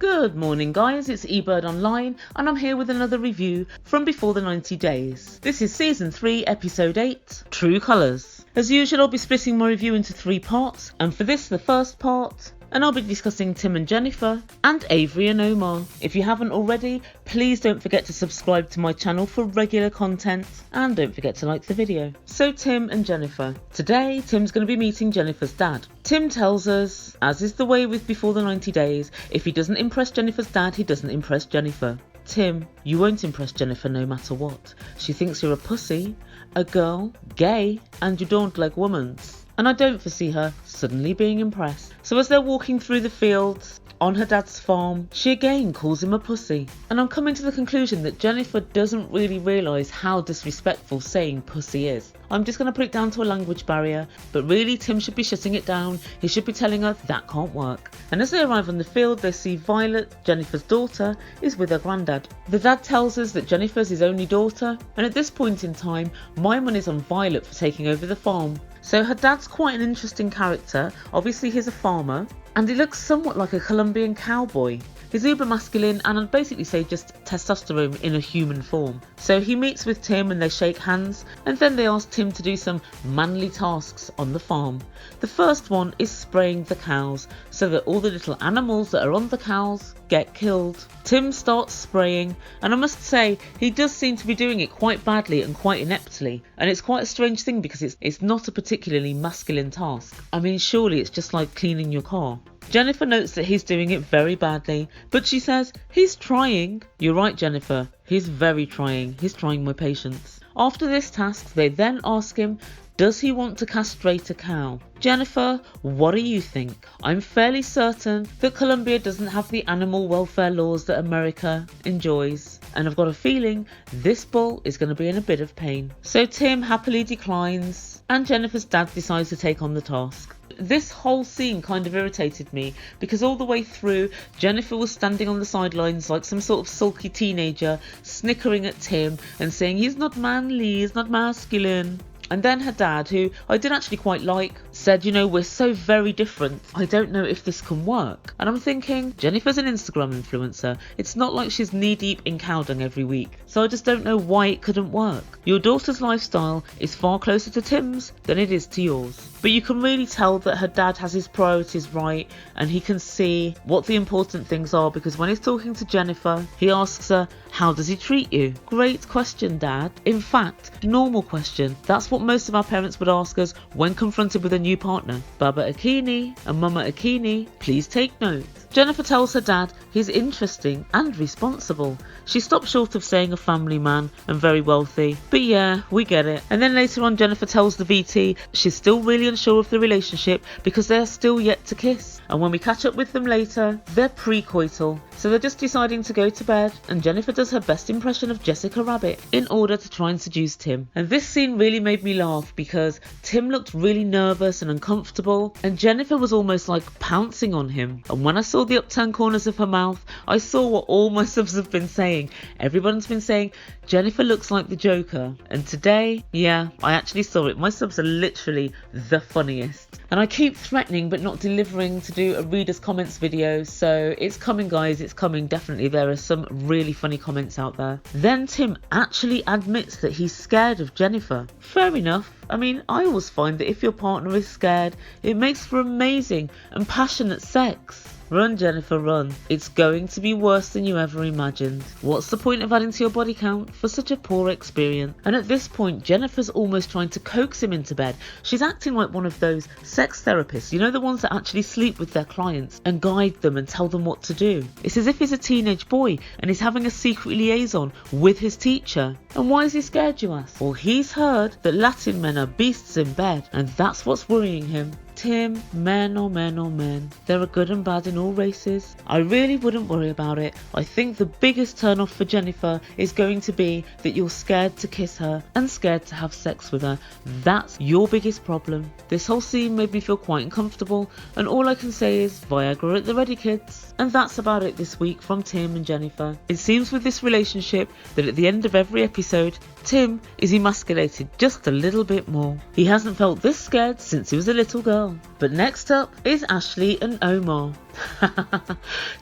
Good morning guys, it's Ebird Online and I'm here with another review from Before the 90 Days. This is Season 3, Episode 8, True Colours. As usual, I'll be splitting my review into 3 parts, and for this, the first part, and I'll be discussing Tim and Jennifer and Avery and Omar. If you haven't already, please don't forget to subscribe to my channel for regular content and don't forget to like the video. So Tim and Jennifer. Today, Tim's going to be meeting Jennifer's dad. Tim tells us, as is the way with Before the 90 Days, if he doesn't impress Jennifer's dad, he doesn't impress Jennifer. Tim, you won't impress Jennifer no matter what. She thinks you're a pussy, a girl, gay, and you don't like womans. And I don't foresee her suddenly being impressed. So as they're walking through the fields on her dad's farm, she again calls him a pussy. And I'm coming to the conclusion that Jennifer doesn't really realise how disrespectful saying pussy is. I'm just going to put it down to a language barrier, but really Tim should be shutting it down. He should be telling her that can't work. And as they arrive on the field, they see Violet, Jennifer's daughter, is with her granddad. The dad tells us that Jennifer's his only daughter, and at this point in time, my money's on Violet for taking over the farm. So her dad's quite an interesting character. Obviously he's a farmer and he looks somewhat like a Colombian cowboy. He's uber masculine and I'd basically say just testosterone in a human form. So he meets with Tim and they shake hands, and then they ask Tim to do some manly tasks on the farm. The first one is spraying the cows so that all the little animals that are on the cows get killed. Tim starts spraying, and I must say he does seem to be doing it quite badly and quite ineptly, and it's quite a strange thing because it's not a particularly masculine task. I mean, surely it's just like cleaning your car. Jennifer notes that he's doing it very badly, but she says, he's trying. You're right, Jennifer. He's very trying. He's trying my patience. After this task, they then ask him, does he want to castrate a cow? Jennifer, what do you think? I'm fairly certain that Colombia doesn't have the animal welfare laws that America enjoys, and I've got a feeling this bull is going to be in a bit of pain. So Tim happily declines, and Jennifer's dad decides to take on the task. This whole scene kind of irritated me because all the way through, Jennifer was standing on the sidelines like some sort of sulky teenager, snickering at Tim and saying he's not manly, he's not masculine. And then her dad, who I did actually quite like, said, you know, we're so very different. I don't know if this can work. And I'm thinking, Jennifer's an Instagram influencer. It's not like she's knee deep in cow dung every week. So I just don't know why it couldn't work. Your daughter's lifestyle is far closer to Tim's than it is to yours. But you can really tell that her dad has his priorities right and he can see what the important things are, because when he's talking to Jennifer, he asks her, how does he treat you? Great question, Dad. In fact, normal question. That's what most of our parents would ask us when confronted with a new partner. Baba Akinyi and Mama Akinyi, please take note. Jennifer tells her dad he's interesting and responsible. She stops short of saying a family man and very wealthy, but yeah, we get it. And then later on, Jennifer tells the VT she's still really unsure of the relationship because they're still yet to kiss. And when we catch up with them later, they're pre-coital. So they're just deciding to go to bed, and Jennifer does her best impression of Jessica Rabbit in order to try and seduce Tim. And this scene really made me laugh because Tim looked really nervous and uncomfortable, and Jennifer was almost like pouncing on him. And when I saw the upturned corners of her mouth, I saw what all my subs have been saying. Everyone's been saying Jennifer looks like the Joker, and today, yeah, I actually saw it. My subs are literally the funniest. And I keep threatening but not delivering to do a readers comments video, so it's coming guys, it's coming, definitely. There are some really funny comments out there. Then Tim actually admits that he's scared of Jennifer. Fair enough. I mean, I always find that if your partner is scared, it makes for amazing and passionate sex. Run, Jennifer, run. It's going to be worse than you ever imagined. What's the point of adding to your body count for such a poor experience? And at this point, Jennifer's almost trying to coax him into bed. She's acting like one of those sex therapists, you know, the ones that actually sleep with their clients and guide them and tell them what to do. It's as if he's a teenage boy and he's having a secret liaison with his teacher. And why is he scared, you ask? Well, he's heard that Latin men are beasts in bed, and that's what's worrying him. Tim, men are men are men. There are good and bad in all races. I really wouldn't worry about it. I think the biggest turn off for Jennifer is going to be that you're scared to kiss her and scared to have sex with her. That's your biggest problem. This whole scene made me feel quite uncomfortable, and all I can say is Viagra at the ready, kids. And that's about it this week from Tim and Jennifer. It seems with this relationship that at the end of every episode, Tim is emasculated just a little bit more. He hasn't felt this scared since he was a little girl. But next up is Ashley and Omar.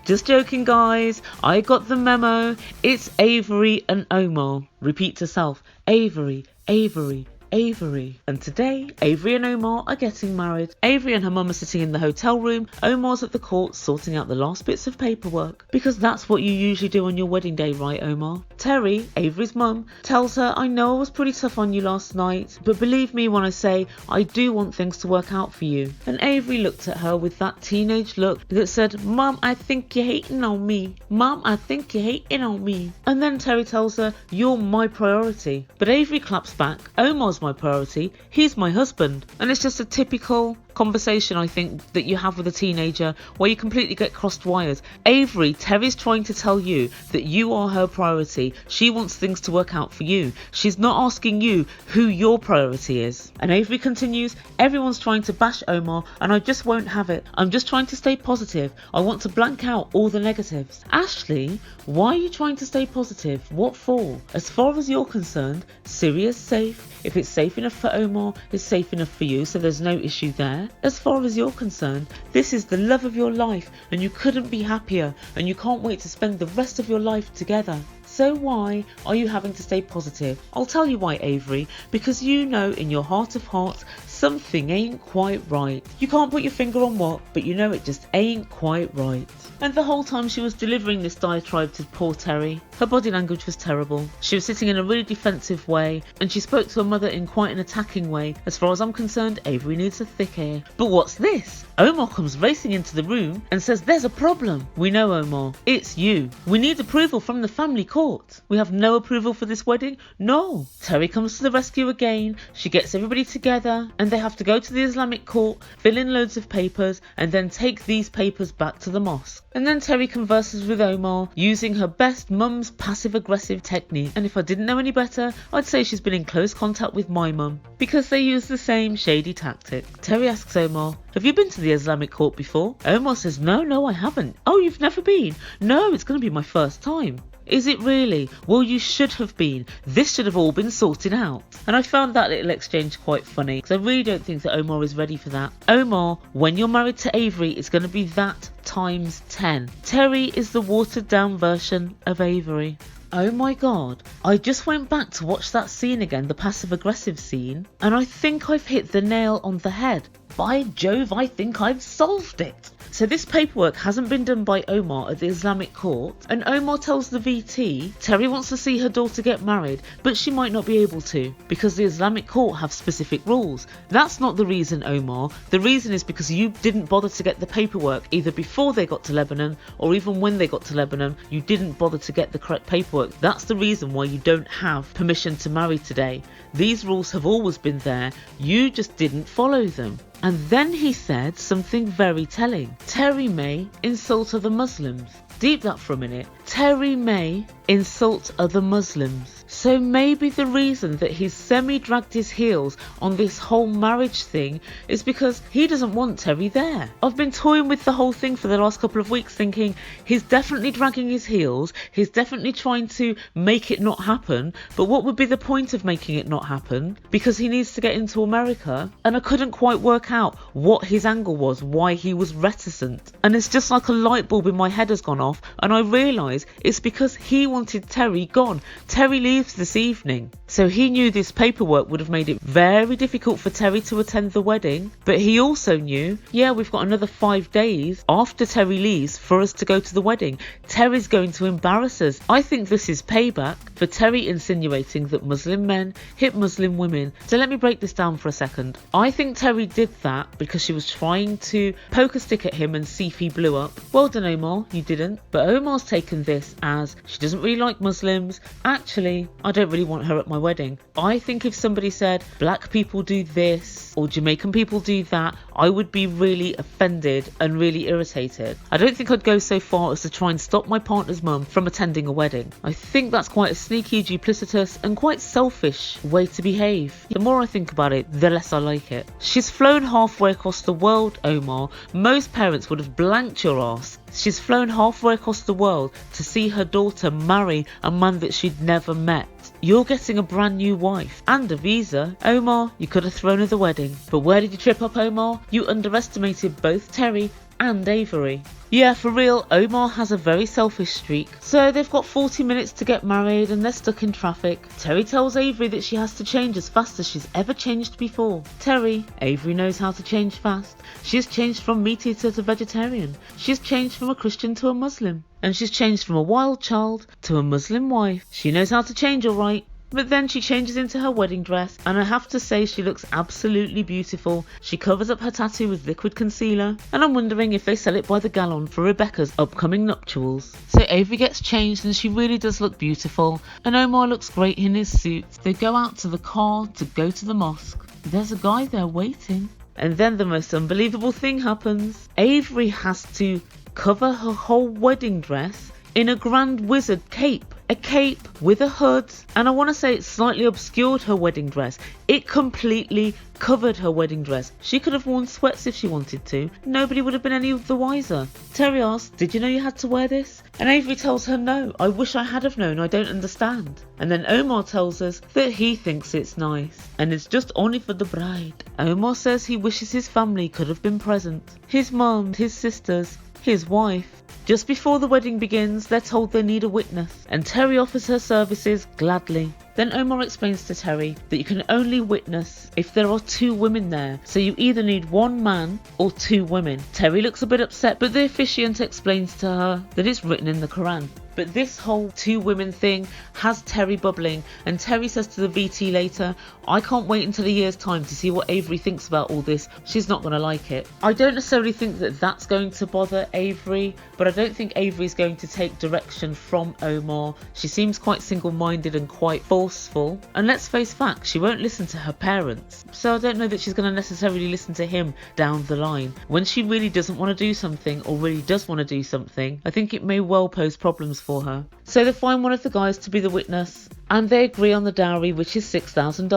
Just joking, guys. I got the memo. It's Avery and Omar. Repeat to self. Avery, Avery, Avery. And today, Avery and Omar are getting married. Avery and her mum are sitting in the hotel room. Omar's at the court sorting out the last bits of paperwork. Because that's what you usually do on your wedding day, right, Omar? Terri, Avery's mum, tells her, I know I was pretty tough on you last night, but believe me when I say I do want things to work out for you. And Avery looked at her with that teenage look that said, Mum, I think you're hating on me. Mum, I think you're hating on me. And then Terri tells her, you're my priority. But Avery claps back, Omar's my priority, he's my husband. And it's just a typical conversation, I think, that you have with a teenager where you completely get crossed wires. Avery, Terry's trying to tell you that you are her priority. She wants things to work out for you. She's not asking you who your priority is. And Avery continues, everyone's trying to bash Omar and I just won't have it. I'm just trying to stay positive. I want to blank out all the negatives. Ashley, why are you trying to stay positive? What for? As far as you're concerned, Syria's safe. If it's safe enough for Omar, it's safe enough for you, so there's no issue there. As far as you're concerned, this is the love of your life and you couldn't be happier and you can't wait to spend the rest of your life together. So why are you having to stay positive? I'll tell you why, Avery, because you know in your heart of hearts something ain't quite right. You can't put your finger on what, but you know it just ain't quite right. And the whole time she was delivering this diatribe to poor Terri, her body language was terrible. She was sitting in a really defensive way and she spoke to her mother in quite an attacking way. As far as I'm concerned, Avery needs a thick ear. But what's this? Omar comes racing into the room and says there's a problem. We know, Omar, it's you. We need approval from the family court. We have no approval for this wedding? No. Terri comes to the rescue again. She gets everybody together and they have to go to the Islamic court, fill in loads of papers and then take these papers back to the mosque. And then Terri converses with Omar using her best mum's passive-aggressive technique. And if I didn't know any better, I'd say she's been in close contact with my mum because they use the same shady tactic. Terri asks Omar, have you been to the Islamic court before? Omar says, no, I haven't. Oh, you've never been? No, it's going to be my first time. Is it really? Well, you should have been. This should have all been sorted out. And I found that little exchange quite funny because I really don't think that Omar is ready for that. Omar, when you're married to Avery, it's going to be that times 10. Terri is the watered down version of Avery. Oh my god, I just went back to watch that scene again, the passive aggressive scene, and I think I've hit the nail on the head. By Jove, I think I've solved it. So this paperwork hasn't been done by Omar at the Islamic court, and Omar tells the VT Terri wants to see her daughter get married, but she might not be able to because the Islamic court have specific rules. That's not the reason, Omar. The reason is because you didn't bother to get the paperwork either before they got to Lebanon or even when they got to Lebanon. You didn't bother to get the correct paperwork. That's the reason why you don't have permission to marry today. These rules have always been there. You just didn't follow them. And then he said something very telling. Terri may insult other Muslims. Deep that for a minute. Terri may insult other Muslims. So maybe the reason that he's semi-dragged his heels on this whole marriage thing is because he doesn't want Terri there. I've been toying with the whole thing for the last couple of weeks thinking he's definitely dragging his heels, he's definitely trying to make it not happen, but what would be the point of making it not happen? Because he needs to get into America, and I couldn't quite work out what his angle was, why he was reticent. And it's just like a light bulb in my head has gone off and I realise it's because he wanted Terri gone. Terri leaves this evening. So he knew this paperwork would have made it very difficult for Terri to attend the wedding, but he also knew, yeah, we've got another 5 days after Terri leaves for us to go to the wedding. Terri's going to embarrass us. I think this is payback for Terri insinuating that Muslim men hit Muslim women. So let me break this down for a second. I think Terri did that because she was trying to poke a stick at him and see if he blew up. Well done, Omar, you didn't. But Omar's taken this as she doesn't really like Muslims. Actually, I don't really want her at my wedding. I think if somebody said black people do this or Jamaican people do that, I would be really offended and really irritated. I don't think I'd go so far as to try and stop my partner's mum from attending a wedding. I think that's quite a sneaky, duplicitous and quite selfish way to behave. The more I think about it, the less I like it. She's flown halfway across the world, Omar. Most parents would have blanked your ass. She's flown halfway across the world to see her daughter marry a man that she'd never met. You're getting a brand new wife and a visa. Omar, you could have thrown her the wedding. But where did you trip up, Omar? You underestimated both Terri and Avery. Yeah, for real, Omar has a very selfish streak. So they've got 40 minutes to get married and they're stuck in traffic. Terri tells Avery that she has to change as fast as she's ever changed before. Terri, Avery knows how to change fast. She's changed from meat eater to vegetarian. She's changed from a Christian to a Muslim. And she's changed from a wild child to a Muslim wife. She knows how to change alright. But then she changes into her wedding dress, and I have to say she looks absolutely beautiful. She covers up her tattoo with liquid concealer, and I'm wondering if they sell it by the gallon for Rebecca's upcoming nuptials. So Avery gets changed and she really does look beautiful, and Omar looks great in his suit. They go out to the car to go to the mosque. There's a guy there waiting. And then the most unbelievable thing happens. Avery has to cover her whole wedding dress in a Grand Wizard cape. A cape with a hood, and I want to say it slightly obscured her wedding dress. It completely covered her wedding dress. She could have worn sweats if she wanted to. Nobody would have been any the wiser. Terri asks, did you know you had to wear this? And Avery tells her, no, I wish I had have known, I don't understand. And then Omar tells us that he thinks it's nice, and it's just only for the bride. Omar says he wishes his family could have been present. His mum, his sisters, his wife. Just before the wedding begins, they're told they need a witness, and Terri offers her services gladly. Then Omar explains to Terri that you can only witness if there are 2 women there, so you either need 1 man or 2 women. Terri looks a bit upset, but the officiant explains to her that it's written in the Quran. But this whole 2 women thing has Terri bubbling, and Terri says to the VT later, I can't wait until a year's time to see what Avery thinks about all this. She's not going to like it. I don't necessarily think that that's going to bother Avery, but I don't think Avery's going to take direction from Omar. She seems quite single-minded and quite forceful, and let's face facts, she won't listen to her parents. So I don't know that she's going to necessarily listen to him down the line. When she really doesn't want to do something, or really does want to do something, I think it may well pose problems for her. So they find one of the guys to be the witness, and they agree on the dowry, which is $6,000.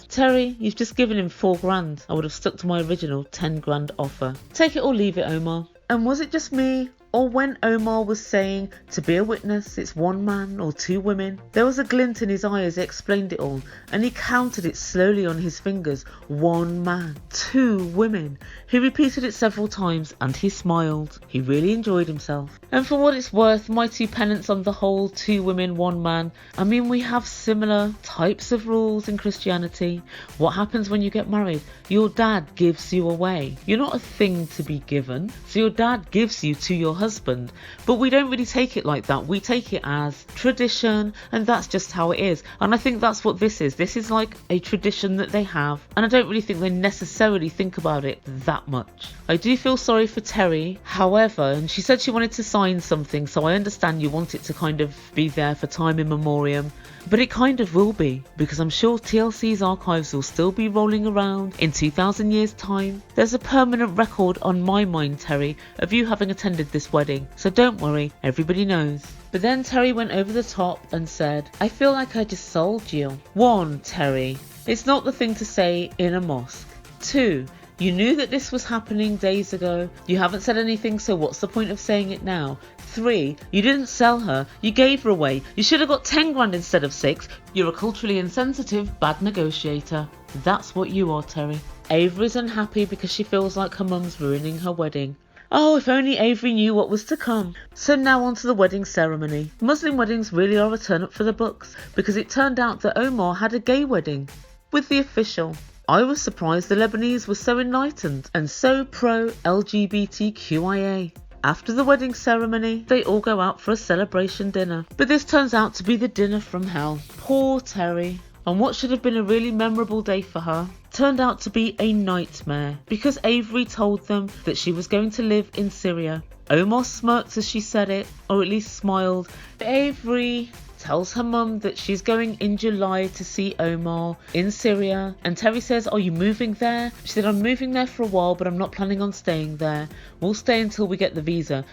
Terri, you've just given him $4,000. I would have stuck to my original $10,000 offer. Take it or leave it, Omar. And was it just me, or when Omar was saying to be a witness it's 1 man or 2 women, there was a glint in his eye as he explained it all, and he counted it slowly on his fingers. 1 man, 2 women. He repeated it several times and he smiled. He really enjoyed himself. And for what it's worth, my 2 pennants on the whole 2 women, 1 man. I mean, we have similar types of rules in Christianity. What happens when you get married? Your dad gives you away. You're not a thing to be given, so your dad gives you to your husband. But we don't really take it like that. We take it as tradition, and that's just how it is. And I think that's what this is. This is like a tradition that they have, and I don't really think they necessarily think about it that much. I do feel sorry for Terri, however, and she said she wanted to sign something, so I understand you want it to kind of be there for time in memoriam. But it kind of will be, because I'm sure TLC's archives will still be rolling around in 2,000 years' time. There's a permanent record on my mind, Terri, of you having attended this wedding, so don't worry, everybody knows. But then Terri went over the top and said, I feel like I just sold you. 1, Terri, it's not the thing to say in a mosque. 2, you knew that this was happening days ago. You haven't said anything, so what's the point of saying it now? 3, you didn't sell her, you gave her away. You should have got $10,000 instead of 6. You're a culturally insensitive, bad negotiator. That's what you are, Terri. Avery's unhappy because she feels like her mum's ruining her wedding. Oh, if only Avery knew what was to come. So now on to the wedding ceremony. Muslim weddings really are a turn up for the books, because it turned out that Omar had a gay wedding with the official. I was surprised the Lebanese were so enlightened and so pro-LGBTQIA. After the wedding ceremony, they all go out for a celebration dinner. But this turns out to be the dinner from hell. Poor Terri. And what should have been a really memorable day for her turned out to be a nightmare, because Avery told them that she was going to live in Syria. Omar smirked as she said it, or at least smiled. Avery tells her mum that she's going in July to see Omar in Syria, and Terri says, are you moving there? She said, I'm moving there for a while, but I'm not planning on staying there. We'll stay until we get the visa.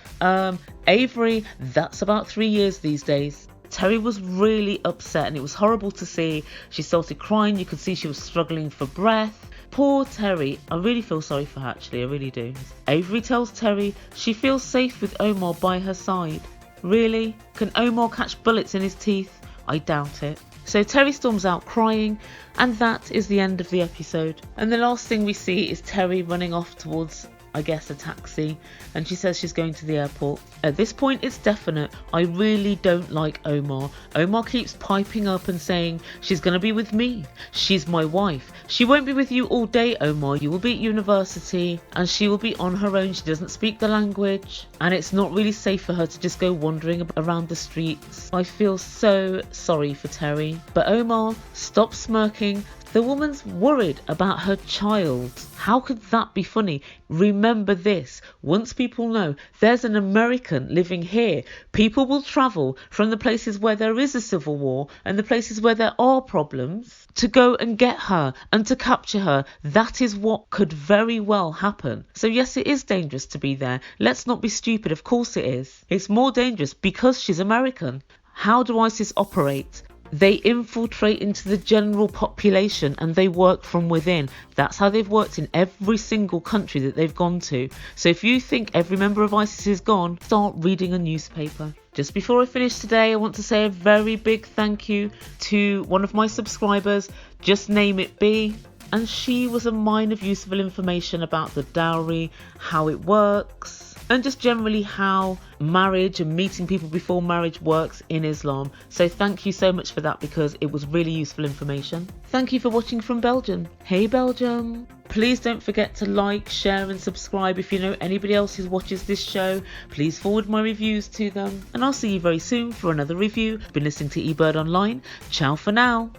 Avery, that's about 3 years these days. Terri was really upset, and it was horrible to see. She started crying. You could see she was struggling for breath. Poor Terri. I really feel sorry for her, actually. I really do. Avery tells Terri she feels safe with Omar by her side. Really? Can Omar catch bullets in his teeth? I doubt it. So Terri storms out crying, and that is the end of the episode. And the last thing we see is Terri running off towards, I guess, a taxi, and she says she's going to the airport. At this point it's definite. I really don't like Omar. Omar keeps piping up and saying she's going to be with me. She's my wife. She won't be with you all day, Omar. You will be at university and she will be on her own. She doesn't speak the language and it's not really safe for her to just go wandering around the streets. I feel so sorry for Terri. But Omar, stop smirking. The woman's worried about her child. How could that be funny? Remember this. Once people know there's an American living here, people will travel from the places where there is a civil war and the places where there are problems to go and get her and to capture her. That is what could very well happen. So yes, it is dangerous to be there. Let's not be stupid. Of course it is. It's more dangerous because she's American. How do ISIS operate? They infiltrate into the general population and they work from within. That's how they've worked in every single country that they've gone to. So if you think every member of ISIS is gone, start reading a newspaper. Just before I finish today, I want to say a very big thank you to one of my subscribers, Just Name It B. And she was a mine of useful information about the dowry, how it works, and just generally how marriage and meeting people before marriage works in Islam. So thank you so much for that because it was really useful information. Thank you for watching from Belgium. Hey Belgium! Please don't forget to like, share and subscribe. If you know anybody else who watches this show, please forward my reviews to them. And I'll see you very soon for another review. Been listening to Ebird Online. Ciao for now.